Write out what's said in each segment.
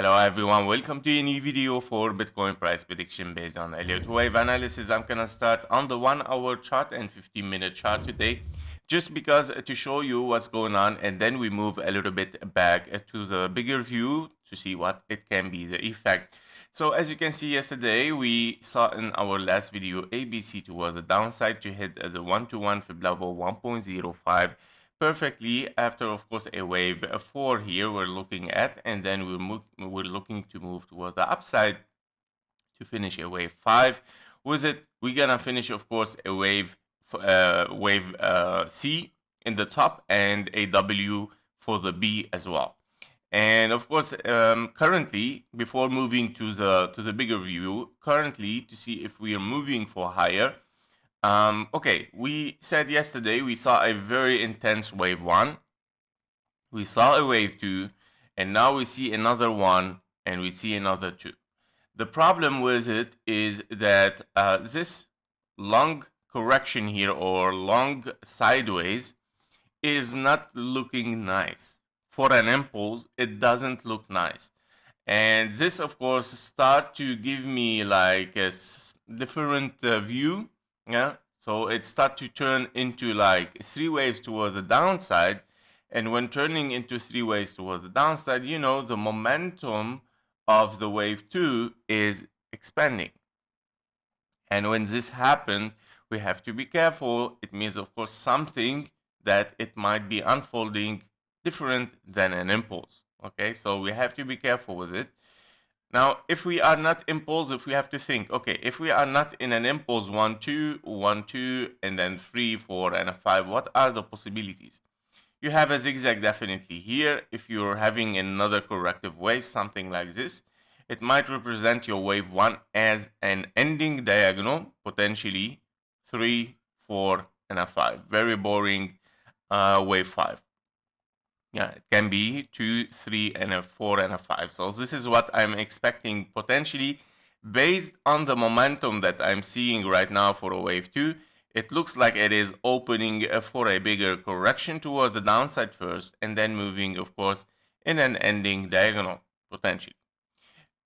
Hello everyone, welcome to a new video for Bitcoin price prediction based on Elliott wave analysis. I'm gonna start on the 1 hour chart and 15-minute chart today, just because to show you what's going on, and then we move a little bit back to the bigger view to see what it can be, the effect. So as you can see, yesterday we saw in our last video ABC toward the downside to hit the 1-to-1 fib level 1.05 perfectly after, of course, a wave 4 here we're looking at, and then we're looking to move toward the upside to finish a wave 5. With it, we're gonna finish, of course, a wave C in the top and a W for the B as well. And of course, currently, before moving to the bigger view, currently to see if we are moving for higher. Okay, we said yesterday we saw a very intense wave 1, we saw a wave 2, and now we see another one, and we see another 2. The problem with it is that this long correction here, or long sideways, is not looking nice. For an impulse, it doesn't look nice. And this, of course, start to give me like a different view. Yeah, so it start to turn into like 3 waves toward the downside. And when turning into 3 waves toward the downside, you know, the momentum of the wave 2 is expanding. And when this happens, we have to be careful. It means, of course, something that it might be unfolding different than an impulse. Okay, so we have to be careful with it. Now, if we are not impulsive, we have to think, okay, if we are not in an impulse 1, 2, 1, 2, and then 3, 4, and a 5, what are the possibilities? You have a zigzag definitely here. If you're having another corrective wave, something like this, it might represent your wave 1 as an ending diagonal, potentially 3, 4, and a 5. Very boring wave 5. Yeah, it can be 2, 3, and a 4, and a 5. So this is what I'm expecting potentially based on the momentum that I'm seeing right now for a wave 2. It looks like it is opening for a bigger correction toward the downside first, and then moving, of course, in an ending diagonal potentially.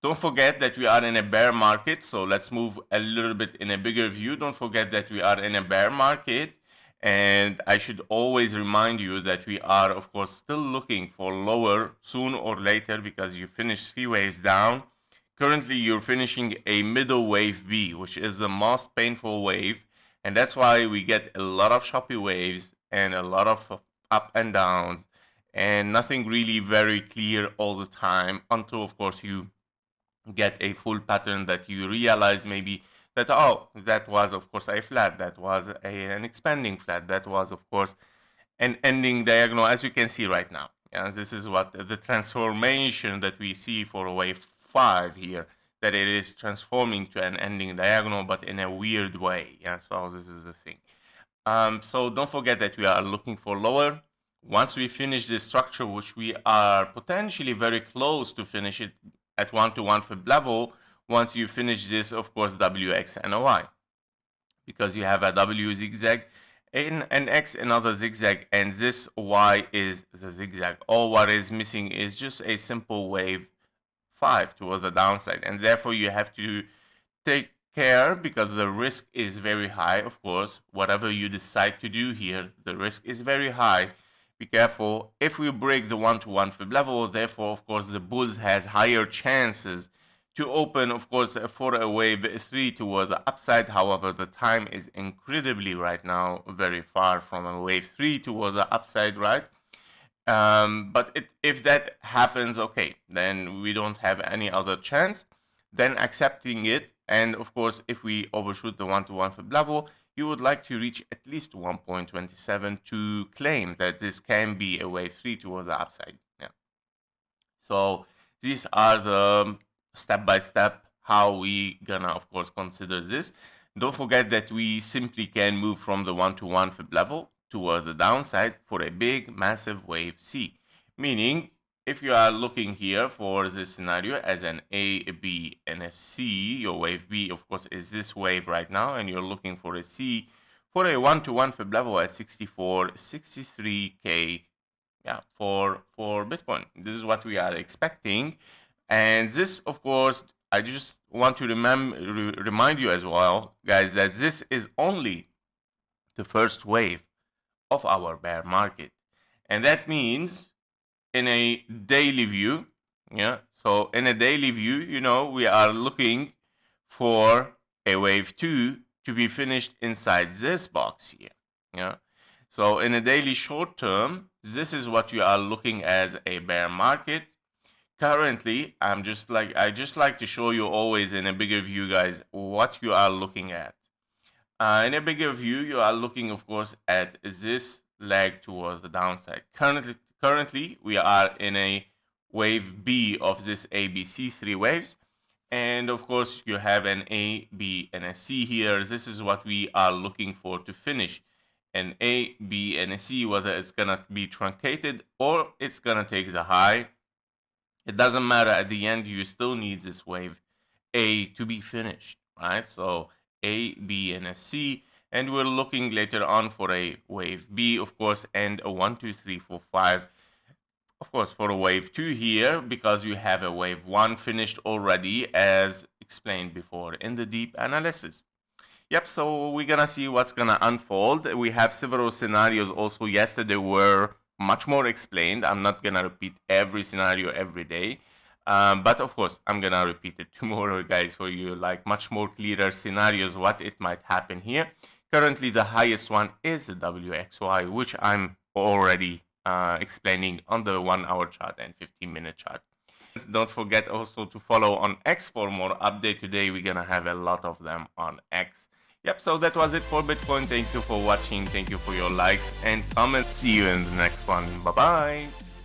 Don't forget that we are in a bear market, so let's move a little bit in a bigger view. Don't forget that we are in a bear market. And I should always remind you that we are, of course, still looking for lower sooner or later, because you finish 3 waves down. Currently, you're finishing a middle wave B, which is the most painful wave. And that's why we get a lot of choppy waves and a lot of up and downs, and nothing really very clear all the time until, of course, you get a full pattern that you realize maybe that, oh, that was, of course, a flat, that was an expanding flat, that was, of course, an ending diagonal, as you can see right now. And this is what the transformation that we see for wave 5 here, that it is transforming to an ending diagonal, but in a weird way. Yeah, so this is the thing. So don't forget that we are looking for lower. Once we finish this structure, which we are potentially very close to finish it at 1-to-1 fib level, once you finish this, of course, WX and a Y, because you have a W zigzag, an X, another zigzag, and this Y is the zigzag. All what is missing is just a simple wave 5 towards the downside, and therefore you have to take care, because the risk is very high. Of course, whatever you decide to do here, the risk is very high. Be careful. If we break the 1-to-1 fib level, therefore, of course, the bulls has higher chances to open, of course, for a wave 3 toward the upside. However, the time is incredibly right now very far from a wave 3 toward the upside, right? But if that happens, okay, then we don't have any other chance than accepting it. And of course, if we overshoot the 1-to-1 fib level, you would like to reach at least 1.27 to claim that this can be a wave 3 toward the upside. Yeah. So these are the step-by-step how we gonna, of course, consider this. Don't forget that we simply can move from the 1-to-1 fib level toward the downside for a big, massive wave C. Meaning, if you are looking here for this scenario as an A, a B, and a C, your wave B, of course, is this wave right now, and you're looking for a C for a 1-to-1 fib level at 64, 63K, yeah, for Bitcoin. This is what we are expecting. And this, of course, I just want to remind you as well, guys, that this is only the first wave of our bear market. And that means in a daily view, yeah, so in a daily view, we are looking for a wave 2 to be finished inside this box here, yeah. So in a daily short term, this is what you are looking as a bear market. Currently, I just like to show you always in a bigger view, guys, what you are looking at. In a bigger view, you are looking, of course, at this leg towards the downside. Currently, we are in a wave B of this ABC 3 waves. And of course, you have an A, B, and a C here. This is what we are looking for to finish. An A, B, and a C, whether it's going to be truncated or it's going to take the high. It doesn't matter. At the end, you still need this wave A to be finished, right? So A, B, and a C. And we're looking later on for a wave B, of course, and a 1, 2, 3, 4, 5. Of course, for a wave 2 here, because you have a wave 1 finished already, as explained before in the deep analysis. Yep, so we're gonna see what's gonna unfold. We have several scenarios also. Yesterday were much more explained. I'm not gonna repeat every scenario every day. But of course, I'm gonna repeat it tomorrow, guys, for you, like much more clearer scenarios, what it might happen here. Currently, the highest one is the WXY, which I'm already explaining on the 1-hour chart and 15-minute chart. Don't forget also to follow on X for more update. Today, we're gonna have a lot of them on X. Yep, so that was it for Bitcoin. Thank you for watching. Thank you for your likes and comments. See you in the next one. Bye-bye.